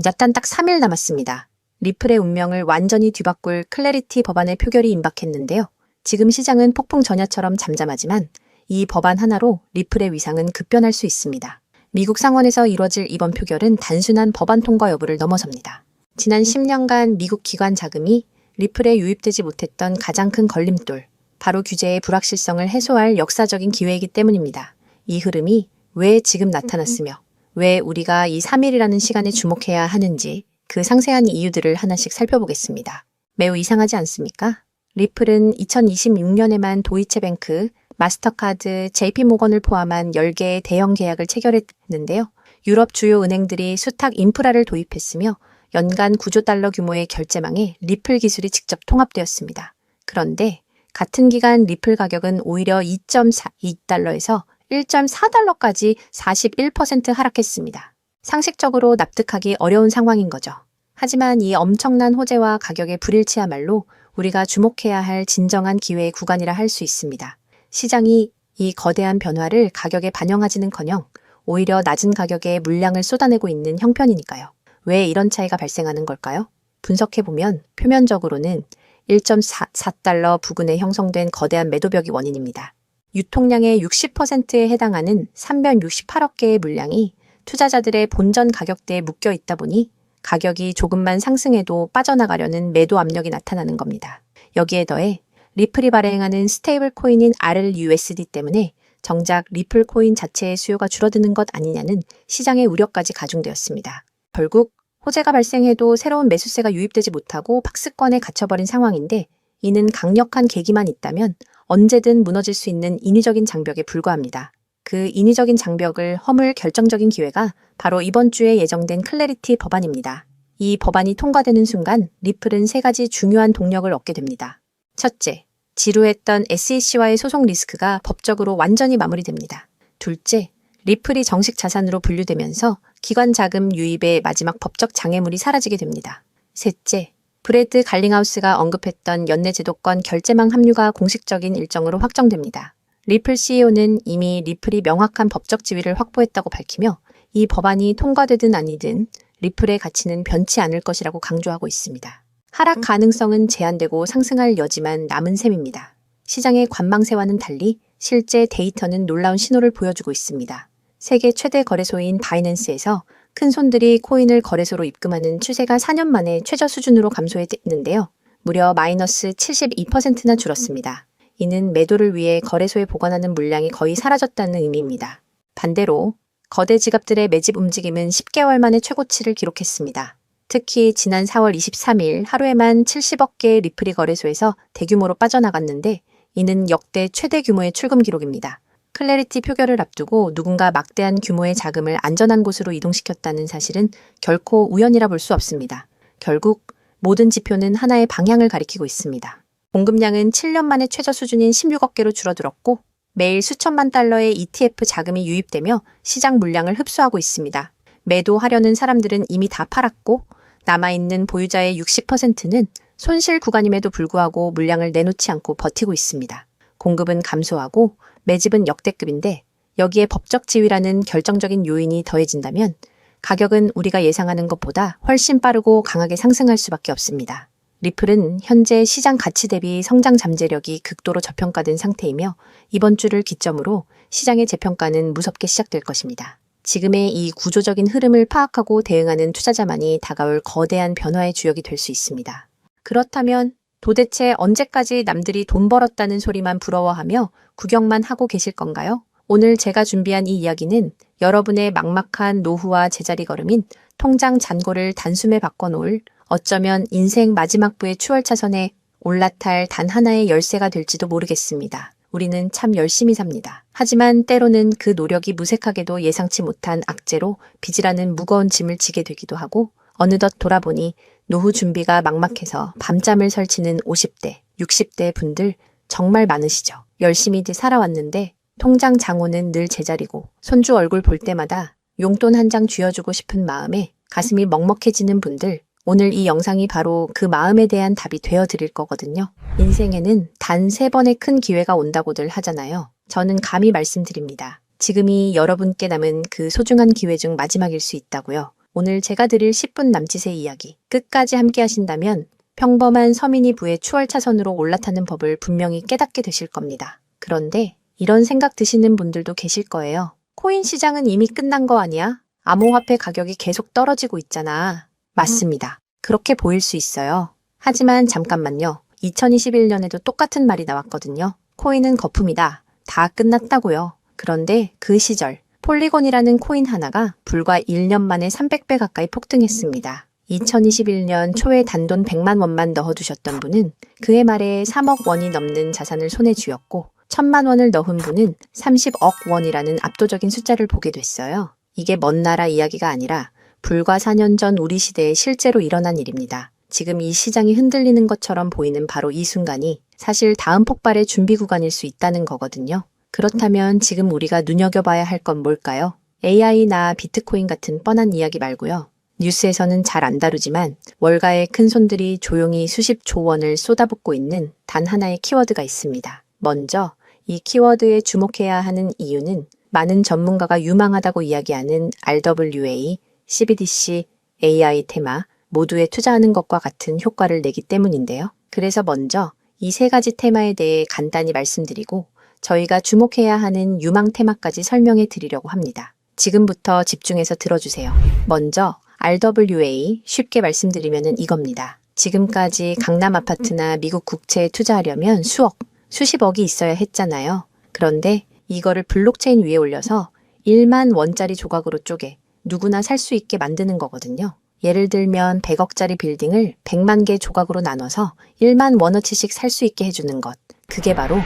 이제 딱 3일 남았습니다. 리플의 운명을 완전히 뒤바꿀 클래리티 법안의 표결이 임박했는데요. 지금 시장은 폭풍 전야처럼 잠잠하지만 이 법안 하나로 리플의 위상은 급변할 수 있습니다. 미국 상원에서 이뤄질 이번 표결은 단순한 법안 통과 여부를 넘어섭니다. 지난 10년간 미국 기관 자금이 리플에 유입되지 못했던 가장 큰 걸림돌, 바로 규제의 불확실성을 해소할 역사적인 기회이기 때문입니다. 이 흐름이 왜 지금 나타났으며 왜 우리가 이 3일이라는 시간에 주목해야 하는지 그 상세한 이유들을 하나씩 살펴보겠습니다. 매우 이상하지 않습니까? 리플은 2026년에만 도이체뱅크, 마스터카드, JP모건을 포함한 10개의 대형 계약을 체결했는데요. 유럽 주요 은행들이 수탁 인프라를 도입했으며 연간 9조 달러 규모의 결제망에 리플 기술이 직접 통합되었습니다. 그런데 같은 기간 리플 가격은 오히려 2.42달러에서 1.4달러까지 41% 하락했습니다. 상식적으로 납득하기 어려운 상황인 거죠. 하지만 이 엄청난 호재와 가격의 불일치야말로 우리가 주목해야 할 진정한 기회의 구간이라 할 수 있습니다. 시장이 이 거대한 변화를 가격에 반영하지는커녕 오히려 낮은 가격에 물량을 쏟아내고 있는 형편이니까요. 왜 이런 차이가 발생하는 걸까요? 분석해보면 표면적으로는 1.44달러 부근에 형성된 거대한 매도벽이 원인입니다. 유통량의 60%에 해당하는 368억 개의 물량이 투자자들의 본전 가격대에 묶여 있다 보니 가격이 조금만 상승해도 빠져나가려는 매도 압력이 나타나는 겁니다. 여기에 더해 리플이 발행하는 스테이블 코인인 RLUSD 때문에 정작 리플 코인 자체의 수요가 줄어드는 것 아니냐는 시장의 우려까지 가중되었습니다. 결국 호재가 발생해도 새로운 매수세가 유입되지 못하고 박스권에 갇혀버린 상황인데 이는 강력한 계기만 있다면 언제든 무너질 수 있는 인위적인 장벽에 불과합니다. 그 인위적인 장벽을 허물 결정적인 기회가 바로 이번 주에 예정된 클래리티 법안입니다. 이 법안이 통과되는 순간 리플은 3가지 중요한 동력을 얻게 됩니다. 첫째, 지루했던 SEC와의 소송 리스크가 법적으로 완전히 마무리됩니다. 둘째, 리플이 정식 자산으로 분류되면서 기관 자금 유입의 마지막 법적 장애물이 사라지게 됩니다. 셋째, 브래드 갈링하우스가 언급했던 연내 제도권 결제망 합류가 공식적인 일정으로 확정됩니다. 리플 CEO는 이미 리플이 명확한 법적 지위를 확보했다고 밝히며 이 법안이 통과되든 아니든 리플의 가치는 변치 않을 것이라고 강조하고 있습니다. 하락 가능성은 제한되고 상승할 여지만 남은 셈입니다. 시장의 관망세와는 달리 실제 데이터는 놀라운 신호를 보여주고 있습니다. 세계 최대 거래소인 바이낸스에서 큰 손들이 코인을 거래소로 입금하는 추세가 4년 만에 최저 수준으로 감소했는데요. 무려 마이너스 72%나 줄었습니다. 이는 매도를 위해 거래소에 보관하는 물량이 거의 사라졌다는 의미입니다. 반대로 거대 지갑들의 매집 움직임은 10개월 만에 최고치를 기록했습니다. 특히 지난 4월 23일 하루에만 70억 개의 리플이 거래소에서 대규모로 빠져나갔는데 이는 역대 최대 규모의 출금 기록입니다. 클래리티 표결을 앞두고 누군가 막대한 규모의 자금을 안전한 곳으로 이동시켰다는 사실은 결코 우연이라 볼 수 없습니다. 결국 모든 지표는 하나의 방향을 가리키고 있습니다. 공급량은 7년 만에 최저 수준인 16억 개로 줄어들었고 매일 수천만 달러의 ETF 자금이 유입되며 시장 물량을 흡수하고 있습니다. 매도하려는 사람들은 이미 다 팔았고 남아있는 보유자의 60%는 손실 구간임에도 불구하고 물량을 내놓지 않고 버티고 있습니다. 공급은 감소하고 매집은 역대급인데 여기에 법적 지위라는 결정적인 요인이 더해진다면 가격은 우리가 예상하는 것보다 훨씬 빠르고 강하게 상승할 수밖에 없습니다. 리플은 현재 시장 가치 대비 성장 잠재력이 극도로 저평가된 상태이며 이번 주를 기점으로 시장의 재평가는 무섭게 시작될 것입니다. 지금의 이 구조적인 흐름을 파악하고 대응하는 투자자만이 다가올 거대한 변화의 주역이 될 수 있습니다. 그렇다면 도대체 언제까지 남들이 돈 벌었다는 소리만 부러워하며 구경만 하고 계실 건가요? 오늘 제가 준비한 이 이야기는 여러분의 막막한 노후와 제자리 걸음인 통장 잔고를 단숨에 바꿔놓을 어쩌면 인생 마지막부의 추월차선에 올라탈 단 하나의 열쇠가 될지도 모르겠습니다. 우리는 참 열심히 삽니다. 하지만 때로는 그 노력이 무색하게도 예상치 못한 악재로 빚이라는 무거운 짐을 지게 되기도 하고 어느덧 돌아보니 노후 준비가 막막해서 밤잠을 설치는 50대, 60대 분들 정말 많으시죠. 열심히들 살아왔는데 통장 잔고는 늘 제자리고 손주 얼굴 볼 때마다 용돈 한 장 쥐어주고 싶은 마음에 가슴이 먹먹해지는 분들, 오늘 이 영상이 바로 그 마음에 대한 답이 되어드릴 거거든요. 인생에는 단 3번의 큰 기회가 온다고들 하잖아요. 저는 감히 말씀드립니다. 지금이 여러분께 남은 그 소중한 기회 중 마지막일 수 있다고요. 오늘 제가 드릴 10분 남짓의 이야기 끝까지 함께 하신다면 평범한 서민이 부의 추월 차선으로 올라타는 법을 분명히 깨닫게 되실 겁니다. 그런데 이런 생각 드시는 분들도 계실 거예요. 코인 시장은 이미 끝난 거 아니야? 암호화폐 가격이 계속 떨어지고 있잖아. 맞습니다. 그렇게 보일 수 있어요. 하지만 잠깐만요. 2021년에도 똑같은 말이 나왔거든요. 코인은 거품이다. 다 끝났다고요. 그런데 그 시절 폴리곤이라는 코인 하나가 불과 1년 만에 300배 가까이 폭등했습니다. 2021년 초에 단돈 100만 원만 넣어두셨던 분은 그해 말에 3억 원이 넘는 자산을 손에 쥐었고 1000만 원을 넣은 분은 30억 원이라는 압도적인 숫자를 보게 됐어요. 이게 먼 나라 이야기가 아니라 불과 4년 전 우리 시대에 실제로 일어난 일입니다. 지금 이 시장이 흔들리는 것처럼 보이는 바로 이 순간이 사실 다음 폭발의 준비 구간일 수 있다는 거거든요. 그렇다면 지금 우리가 눈여겨봐야 할 건 뭘까요? AI나 비트코인 같은 뻔한 이야기 말고요. 뉴스에서는 잘 안 다루지만 월가의 큰손들이 조용히 수십조 원을 쏟아붓고 있는 단 하나의 키워드가 있습니다. 먼저 이 키워드에 주목해야 하는 이유는 많은 전문가가 유망하다고 이야기하는 RWA, CBDC, AI 테마 모두에 투자하는 것과 같은 효과를 내기 때문인데요. 그래서 먼저 이 세 가지 테마에 대해 간단히 말씀드리고 저희가 주목해야 하는 유망 테마까지 설명해 드리려고 합니다. 지금부터 집중해서 들어주세요. 먼저 RWA 쉽게 말씀드리면 이겁니다. 지금까지 강남 아파트나 미국 국채에 투자하려면 수억, 수십억이 있어야 했잖아요. 그런데 이거를 블록체인 위에 올려서 1만 원짜리 조각으로 쪼개 누구나 살 수 있게 만드는 거거든요. 예를 들면 100억짜리 빌딩을 100만 개 조각으로 나눠서 1만 원어치씩 살 수 있게 해주는 것. 그게 바로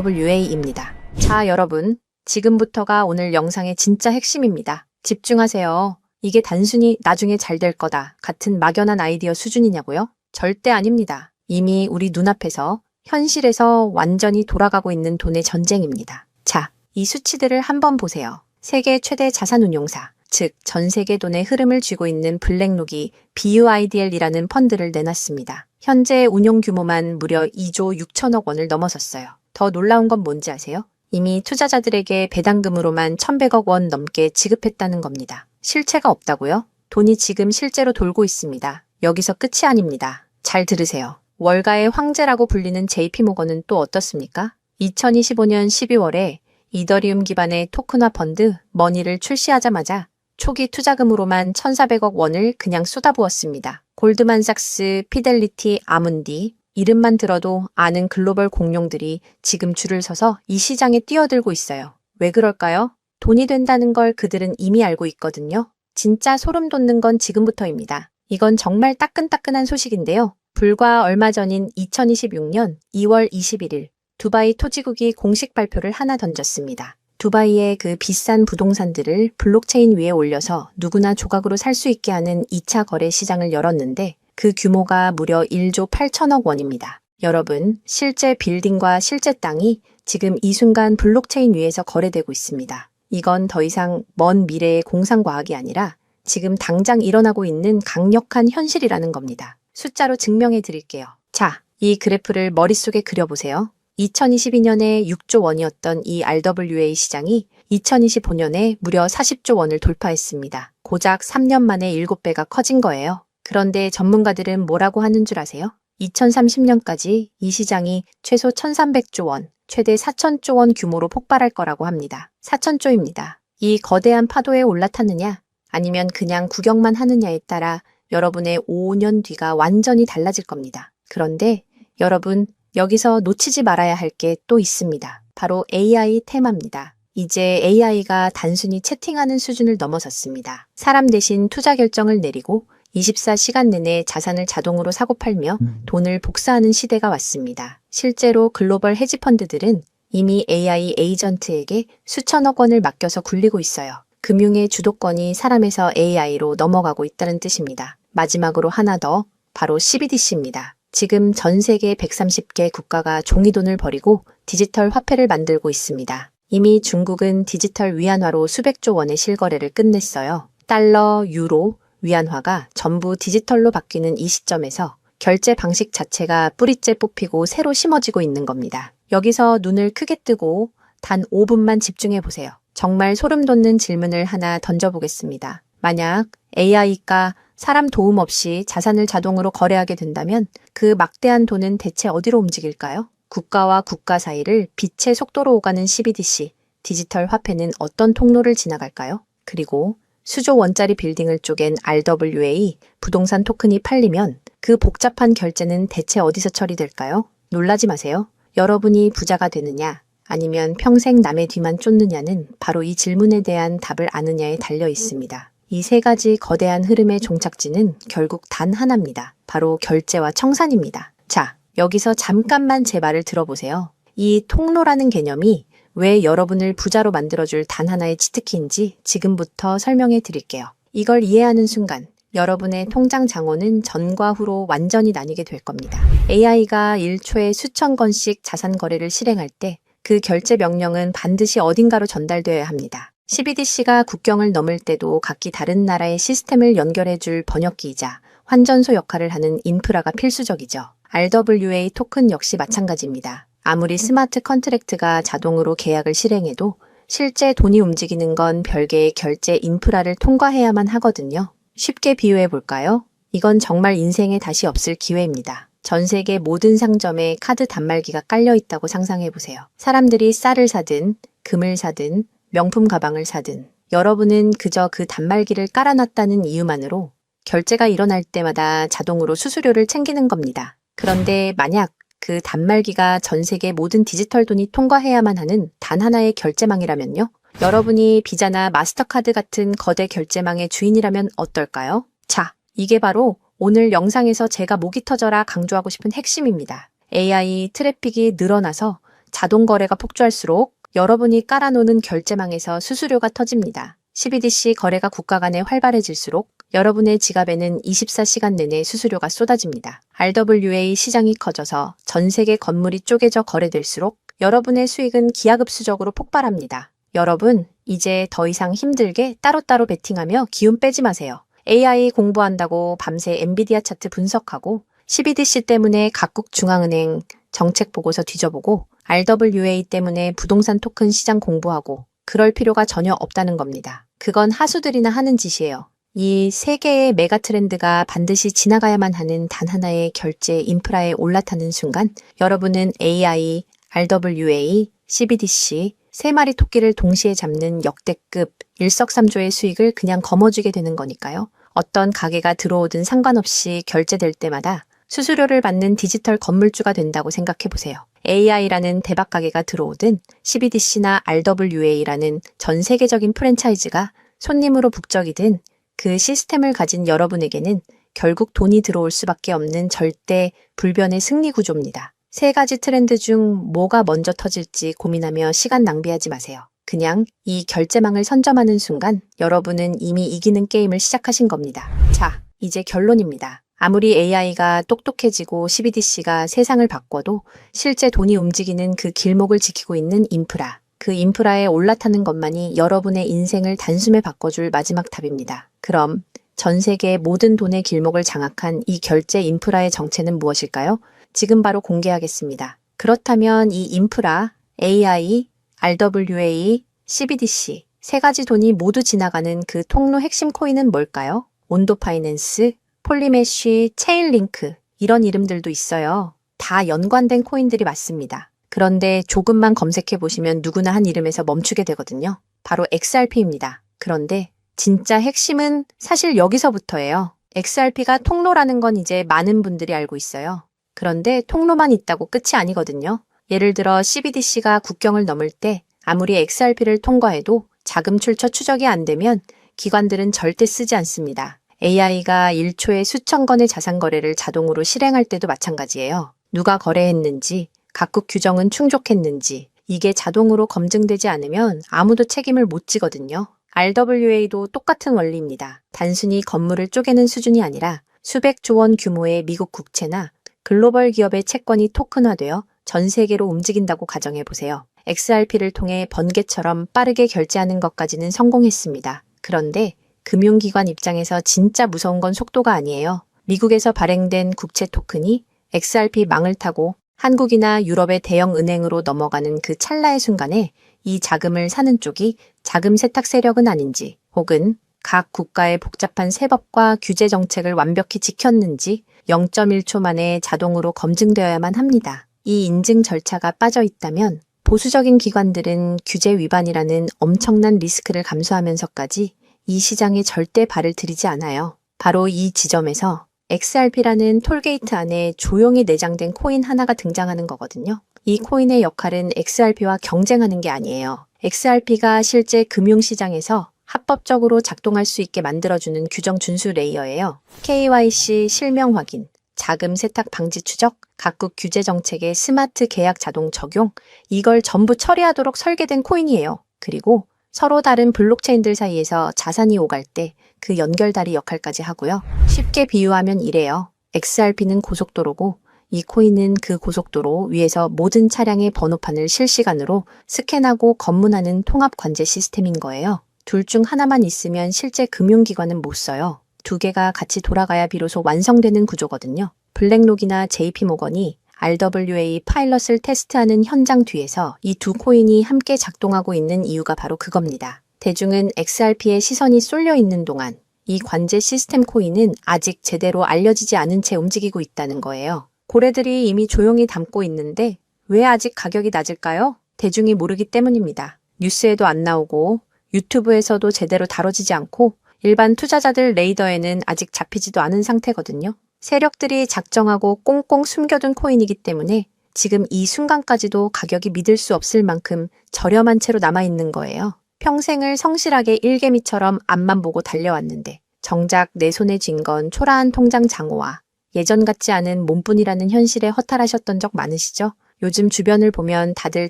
RWA입니다. 자, 여러분. 지금부터가 오늘 영상의 진짜 핵심입니다. 집중하세요. 이게 단순히 나중에 잘 될 거다 같은 막연한 아이디어 수준이냐고요? 절대 아닙니다. 이미 우리 눈앞에서 현실에서 완전히 돌아가고 있는 돈의 전쟁입니다. 자, 이 수치들을 한번 보세요. 세계 최대 자산운용사, 즉 전 세계 돈의 흐름을 쥐고 있는 블랙록이 BUIDL이라는 펀드를 내놨습니다. 현재 운용 규모만 무려 2조 6천억 원을 넘어섰어요. 더 놀라운 건 뭔지 아세요? 이미 투자자들에게 배당금으로만 1,100억 원 넘게 지급했다는 겁니다. 실체가 없다고요? 돈이 지금 실제로 돌고 있습니다. 여기서 끝이 아닙니다. 잘 들으세요. 월가의 황제라고 불리는 JP모건은 또 어떻습니까? 2025년 12월에 이더리움 기반의 토큰화 펀드 머니를 출시하자마자 초기 투자금으로만 1,400억 원을 그냥 쏟아부었습니다. 골드만삭스, 피델리티, 아문디 이름만 들어도 아는 글로벌 공룡들이 지금 줄을 서서 이 시장에 뛰어들고 있어요. 왜 그럴까요? 돈이 된다는 걸 그들은 이미 알고 있거든요. 진짜 소름 돋는 건 지금부터입니다. 이건 정말 따끈따끈한 소식인데요. 불과 얼마 전인 2026년 2월 21일 두바이 토지국이 공식 발표를 하나 던졌습니다. 두바이의 그 비싼 부동산들을 블록체인 위에 올려서 누구나 조각으로 살 수 있게 하는 2차 거래 시장을 열었는데 그 규모가 무려 1조 8천억 원입니다. 여러분, 실제 빌딩과 실제 땅이 지금 이 순간 블록체인 위에서 거래되고 있습니다. 이건 더 이상 먼 미래의 공상과학이 아니라 지금 당장 일어나고 있는 강력한 현실이라는 겁니다. 숫자로 증명해 드릴게요. 자, 이 그래프를 머릿속에 그려보세요. 2022년에 6조 원이었던 이 RWA 시장이 2025년에 무려 40조 원을 돌파했습니다. 고작 3년 만에 7배가 커진 거예요. 그런데 전문가들은 뭐라고 하는 줄 아세요? 2030년까지 이 시장이 최소 1,300조 원, 최대 4,000조 원 규모로 폭발할 거라고 합니다. 4,000조입니다. 이 거대한 파도에 올라탔느냐, 아니면 그냥 구경만 하느냐에 따라 여러분의 5년 뒤가 완전히 달라질 겁니다. 그런데 여러분, 여기서 놓치지 말아야 할 게 또 있습니다. 바로 AI 테마입니다. 이제 AI가 단순히 채팅하는 수준을 넘어섰습니다. 사람 대신 투자 결정을 내리고 24시간 내내 자산을 자동으로 사고팔며 돈을 복사하는 시대가 왔습니다. 실제로 글로벌 헤지펀드들은 이미 AI 에이전트에게 수천억 원을 맡겨서 굴리고 있어요. 금융의 주도권이 사람에서 AI로 넘어가고 있다는 뜻입니다. 마지막으로 하나 더, 바로 CBDC입니다. 지금 전 세계 130개 국가가 종이돈을 버리고 디지털 화폐를 만들고 있습니다. 이미 중국은 디지털 위안화로 수백조 원의 실거래를 끝냈어요. 달러, 유로, 위안화가 전부 디지털로 바뀌는 이 시점에서 결제 방식 자체가 뿌리째 뽑히고 새로 심어지고 있는 겁니다. 여기서 눈을 크게 뜨고 단 5분만 집중해 보세요. 정말 소름 돋는 질문을 하나 던져보겠습니다. 만약 AI가 사람 도움 없이 자산을 자동으로 거래하게 된다면 그 막대한 돈은 대체 어디로 움직일까요? 국가와 국가 사이를 빛의 속도로 오가는 CBDC, 디지털 화폐는 어떤 통로를 지나갈까요? 그리고 수조 원짜리 빌딩을 쪼갠 RWA, 부동산 토큰이 팔리면 그 복잡한 결제는 대체 어디서 처리될까요? 놀라지 마세요. 여러분이 부자가 되느냐, 아니면 평생 남의 뒤만 쫓느냐는 바로 이 질문에 대한 답을 아느냐에 달려 있습니다. 이 세 가지 거대한 흐름의 종착지는 결국 단 하나입니다. 바로 결제와 청산입니다. 자, 여기서 잠깐만 제 말을 들어보세요. 이 통로라는 개념이 왜 여러분을 부자로 만들어줄 단 하나의 치트키인지 지금부터 설명해 드릴게요. 이걸 이해하는 순간 여러분의 통장 잔고는 전과 후로 완전히 나뉘게 될 겁니다. AI가 1초에 수천 건씩 자산 거래를 실행할 때 그 결제 명령은 반드시 어딘가로 전달되어야 합니다. CBDC가 국경을 넘을 때도 각기 다른 나라의 시스템을 연결해줄 번역기이자 환전소 역할을 하는 인프라가 필수적이죠. RWA 토큰 역시 마찬가지입니다. 아무리 스마트 컨트랙트가 자동으로 계약을 실행해도 실제 돈이 움직이는 건 별개의 결제 인프라를 통과해야만 하거든요. 쉽게 비유해 볼까요? 이건 정말 인생에 다시 없을 기회입니다. 전 세계 모든 상점에 카드 단말기가 깔려 있다고 상상해 보세요. 사람들이 쌀을 사든, 금을 사든, 명품 가방을 사든, 여러분은 그저 그 단말기를 깔아놨다는 이유만으로 결제가 일어날 때마다 자동으로 수수료를 챙기는 겁니다. 그런데 만약 그 단말기가 전 세계 모든 디지털 돈이 통과해야만 하는 단 하나의 결제망이라면요? 여러분이 비자나 마스터카드 같은 거대 결제망의 주인이라면 어떨까요? 자, 이게 바로 오늘 영상에서 제가 목이 터져라 강조하고 싶은 핵심입니다. AI 트래픽이 늘어나서 자동 거래가 폭주할수록 여러분이 깔아놓는 결제망에서 수수료가 터집니다. CBDC 거래가 국가 간에 활발해질수록 여러분의 지갑에는 24시간 내내 수수료가 쏟아집니다. RWA 시장이 커져서 전 세계 건물이 쪼개져 거래될수록 여러분의 수익은 기하급수적으로 폭발합니다. 여러분, 이제 더 이상 힘들게 따로따로 베팅하며 기운 빼지 마세요. AI 공부한다고 밤새 엔비디아 차트 분석하고 CBDC 때문에 각국 중앙은행 정책 보고서 뒤져보고 RWA 때문에 부동산 토큰 시장 공부하고 그럴 필요가 전혀 없다는 겁니다. 그건 하수들이나 하는 짓이에요. 이 세 개의 메가 트렌드가 반드시 지나가야만 하는 단 하나의 결제 인프라에 올라타는 순간 여러분은 AI, RWA, CBDC 세 마리 토끼를 동시에 잡는 역대급 일석삼조의 수익을 그냥 거머쥐게 되는 거니까요. 어떤 가게가 들어오든 상관없이 결제될 때마다 수수료를 받는 디지털 건물주가 된다고 생각해 보세요. AI라는 대박 가게가 들어오든 CBDC나 RWA라는 전 세계적인 프랜차이즈가 손님으로 북적이든 그 시스템을 가진 여러분에게는 결국 돈이 들어올 수밖에 없는 절대 불변의 승리 구조입니다. 세 가지 트렌드 중 뭐가 먼저 터질지 고민하며 시간 낭비하지 마세요. 그냥 이 결제망을 선점하는 순간 여러분은 이미 이기는 게임을 시작하신 겁니다. 자, 이제 결론입니다. 아무리 AI가 똑똑해지고 CBDC가 세상을 바꿔도 실제 돈이 움직이는 그 길목을 지키고 있는 인프라, 그 인프라에 올라타는 것만이 여러분의 인생을 단숨에 바꿔줄 마지막 답입니다. 그럼 전 세계 모든 돈의 길목을 장악한 이 결제 인프라의 정체는 무엇일까요? 지금 바로 공개하겠습니다. 그렇다면 이 인프라, AI, RWA, CBDC 세 가지 돈이 모두 지나가는 그 통로 핵심 코인은 뭘까요? 온도 파이낸스, 폴리메쉬, 체인링크 이런 이름들도 있어요. 다 연관된 코인들이 맞습니다. 그런데 조금만 검색해 보시면 누구나 한 이름에서 멈추게 되거든요. 바로 XRP입니다. 그런데 진짜 핵심은 사실 여기서부터예요. XRP가 통로라는 건 이제 많은 분들이 알고 있어요. 그런데 통로만 있다고 끝이 아니거든요. 예를 들어 CBDC가 국경을 넘을 때 아무리 XRP를 통과해도 자금 출처 추적이 안 되면 기관들은 절대 쓰지 않습니다. AI가 1초에 수천 건의 자산 거래를 자동으로 실행할 때도 마찬가지예요. 누가 거래했는지, 각국 규정은 충족했는지 이게 자동으로 검증되지 않으면 아무도 책임을 못 지거든요. RWA도 똑같은 원리입니다. 단순히 건물을 쪼개는 수준이 아니라 수백조 원 규모의 미국 국채나 글로벌 기업의 채권이 토큰화되어 전 세계로 움직인다고 가정해보세요. XRP를 통해 번개처럼 빠르게 결제하는 것까지는 성공했습니다. 그런데 금융기관 입장에서 진짜 무서운 건 속도가 아니에요. 미국에서 발행된 국채 토큰이 XRP 망을 타고 한국이나 유럽의 대형 은행으로 넘어가는 그 찰나의 순간에 이 자금을 사는 쪽이 자금 세탁 세력은 아닌지 혹은 각 국가의 복잡한 세법과 규제 정책을 완벽히 지켰는지 0.1초 만에 자동으로 검증되어야만 합니다. 이 인증 절차가 빠져 있다면 보수적인 기관들은 규제 위반이라는 엄청난 리스크를 감수하면서까지 이 시장에 절대 발을 들이지 않아요. 바로 이 지점에서 XRP라는 톨게이트 안에 조용히 내장된 코인 하나가 등장하는 거거든요. 이 코인의 역할은 XRP와 경쟁하는 게 아니에요. XRP가 실제 금융시장에서 합법적으로 작동할 수 있게 만들어주는 규정 준수 레이어예요. KYC 실명 확인, 자금 세탁 방지 추적, 각국 규제 정책의 스마트 계약 자동 적용, 이걸 전부 처리하도록 설계된 코인이에요. 그리고 서로 다른 블록체인들 사이에서 자산이 오갈 때 그 연결다리 역할까지 하고요. 쉽게 비유하면 이래요. XRP는 고속도로고 이 코인은 그 고속도로 위에서 모든 차량의 번호판을 실시간으로 스캔하고 검문하는 통합 관제 시스템인 거예요. 둘 중 하나만 있으면 실제 금융기관은 못 써요. 두 개가 같이 돌아가야 비로소 완성되는 구조거든요. 블랙록이나 JP모건이 RWA 파일럿을 테스트하는 현장 뒤에서 이 두 코인이 함께 작동하고 있는 이유가 바로 그겁니다. 대중은 XRP에 시선이 쏠려 있는 동안 이 관제 시스템 코인은 아직 제대로 알려지지 않은 채 움직이고 있다는 거예요. 고래들이 이미 조용히 담고 있는데 왜 아직 가격이 낮을까요? 대중이 모르기 때문입니다. 뉴스에도 안 나오고 유튜브에서도 제대로 다뤄지지 않고 일반 투자자들 레이더에는 아직 잡히지도 않은 상태거든요. 세력들이 작정하고 꽁꽁 숨겨둔 코인이기 때문에 지금 이 순간까지도 가격이 믿을 수 없을 만큼 저렴한 채로 남아있는 거예요. 평생을 성실하게 일개미처럼 앞만 보고 달려왔는데 정작 내 손에 쥔 건 초라한 통장 잔고와 예전 같지 않은 몸뿐이라는 현실에 허탈하셨던 적 많으시죠? 요즘 주변을 보면 다들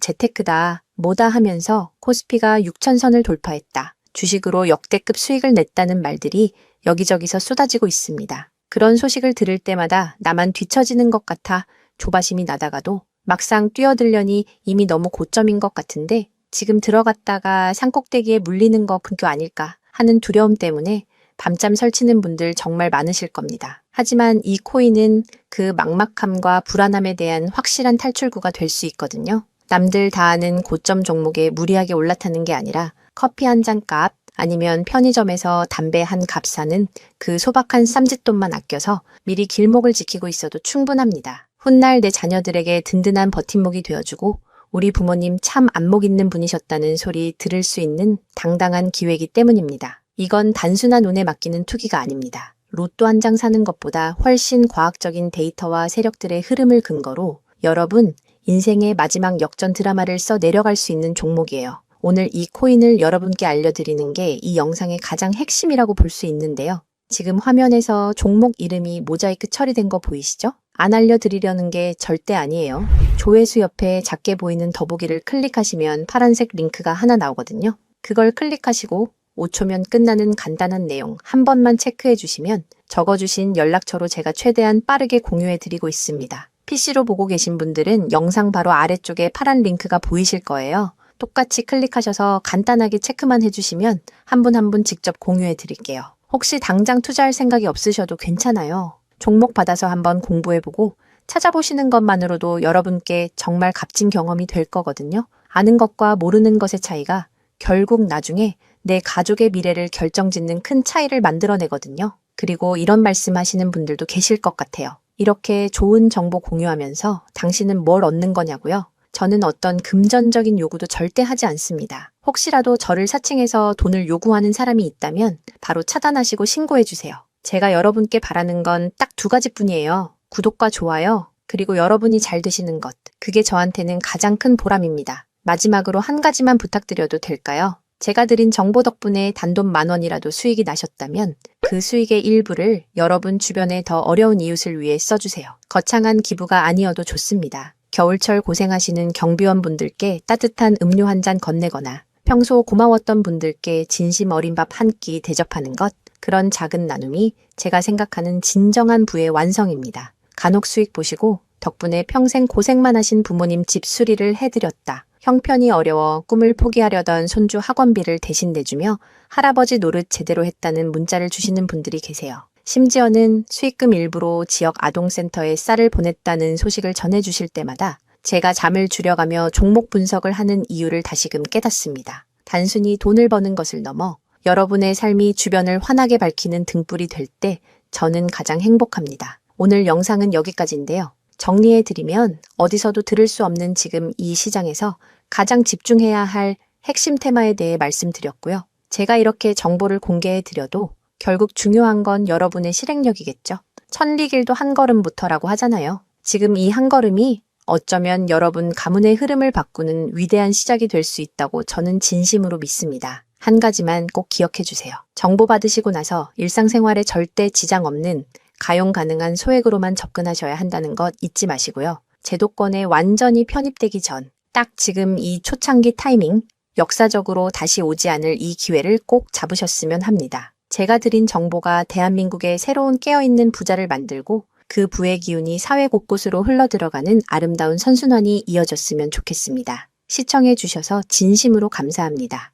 재테크다, 뭐다 하면서 코스피가 6,000선을 돌파했다, 주식으로 역대급 수익을 냈다는 말들이 여기저기서 쏟아지고 있습니다. 그런 소식을 들을 때마다 나만 뒤처지는 것 같아 조바심이 나다가도 막상 뛰어들려니 이미 너무 고점인 것 같은데 지금 들어갔다가 산꼭대기에 물리는 거 근교 아닐까 하는 두려움 때문에 밤잠 설치는 분들 정말 많으실 겁니다. 하지만 이 코인은 그 막막함과 불안함에 대한 확실한 탈출구가 될 수 있거든요. 남들 다 아는 고점 종목에 무리하게 올라타는 게 아니라 커피 한 잔 값 아니면 편의점에서 담배 한 값 사는 그 소박한 쌈짓돈만 아껴서 미리 길목을 지키고 있어도 충분합니다. 훗날 내 자녀들에게 든든한 버팀목이 되어주고 우리 부모님 참 안목 있는 분이셨다는 소리 들을 수 있는 당당한 기회이기 때문입니다. 이건 단순한 운에 맡기는 투기가 아닙니다. 로또 한 장 사는 것보다 훨씬 과학적인 데이터와 세력들의 흐름을 근거로 여러분 인생의 마지막 역전 드라마를 써 내려갈 수 있는 종목이에요. 오늘 이 코인을 여러분께 알려드리는 게 이 영상의 가장 핵심이라고 볼 수 있는데요. 지금 화면에서 종목 이름이 모자이크 처리된 거 보이시죠? 안 알려드리려는 게 절대 아니에요. 조회수 옆에 작게 보이는 더보기를 클릭하시면 파란색 링크가 하나 나오거든요. 그걸 클릭하시고 5초면 끝나는 간단한 내용 한 번만 체크해 주시면 적어주신 연락처로 제가 최대한 빠르게 공유해 드리고 있습니다. PC로 보고 계신 분들은 영상 바로 아래쪽에 파란 링크가 보이실 거예요. 똑같이 클릭하셔서 간단하게 체크만 해주시면 한 분 한 분 직접 공유해 드릴게요. 혹시 당장 투자할 생각이 없으셔도 괜찮아요. 종목 받아서 한번 공부해보고 찾아보시는 것만으로도 여러분께 정말 값진 경험이 될 거거든요. 아는 것과 모르는 것의 차이가 결국 나중에 내 가족의 미래를 결정짓는 큰 차이를 만들어내거든요. 그리고 이런 말씀하시는 분들도 계실 것 같아요. 이렇게 좋은 정보 공유하면서 당신은 뭘 얻는 거냐고요? 저는 어떤 금전적인 요구도 절대 하지 않습니다. 혹시라도 저를 사칭해서 돈을 요구하는 사람이 있다면 바로 차단하시고 신고해주세요. 제가 여러분께 바라는 건 딱 두 가지뿐이에요. 구독과 좋아요, 그리고 여러분이 잘 되시는 것. 그게 저한테는 가장 큰 보람입니다. 마지막으로 한 가지만 부탁드려도 될까요? 제가 드린 정보 덕분에 단돈 10,000원이라도 수익이 나셨다면 그 수익의 일부를 여러분 주변에 더 어려운 이웃을 위해 써주세요. 거창한 기부가 아니어도 좋습니다. 겨울철 고생하시는 경비원 분들께 따뜻한 음료 한 잔 건네거나 평소 고마웠던 분들께 진심 어린 밥 한 끼 대접하는 것, 그런 작은 나눔이 제가 생각하는 진정한 부의 완성입니다. 간혹 수익 보시고 덕분에 평생 고생만 하신 부모님 집 수리를 해드렸다. 형편이 어려워 꿈을 포기하려던 손주 학원비를 대신 내주며 할아버지 노릇 제대로 했다는 문자를 주시는 분들이 계세요. 심지어는 수익금 일부로 지역 아동센터에 쌀을 보냈다는 소식을 전해주실 때마다 제가 잠을 줄여가며 종목 분석을 하는 이유를 다시금 깨닫습니다. 단순히 돈을 버는 것을 넘어 여러분의 삶이 주변을 환하게 밝히는 등불이 될 때 저는 가장 행복합니다. 오늘 영상은 여기까지인데요. 정리해드리면 어디서도 들을 수 없는 지금 이 시장에서 가장 집중해야 할 핵심 테마에 대해 말씀드렸고요. 제가 이렇게 정보를 공개해드려도 결국 중요한 건 여러분의 실행력이겠죠. 천리길도 한 걸음부터라고 하잖아요. 지금 이 한 걸음이 어쩌면 여러분 가문의 흐름을 바꾸는 위대한 시작이 될 수 있다고 저는 진심으로 믿습니다. 한 가지만 꼭 기억해 주세요. 정보 받으시고 나서 일상생활에 절대 지장 없는 가용 가능한 소액으로만 접근하셔야 한다는 것 잊지 마시고요. 제도권에 완전히 편입되기 전, 딱 지금 이 초창기 타이밍, 역사적으로 다시 오지 않을 이 기회를 꼭 잡으셨으면 합니다. 제가 드린 정보가 대한민국의 새로운 깨어있는 부자를 만들고 그 부의 기운이 사회 곳곳으로 흘러들어가는 아름다운 선순환이 이어졌으면 좋겠습니다. 시청해 주셔서 진심으로 감사합니다.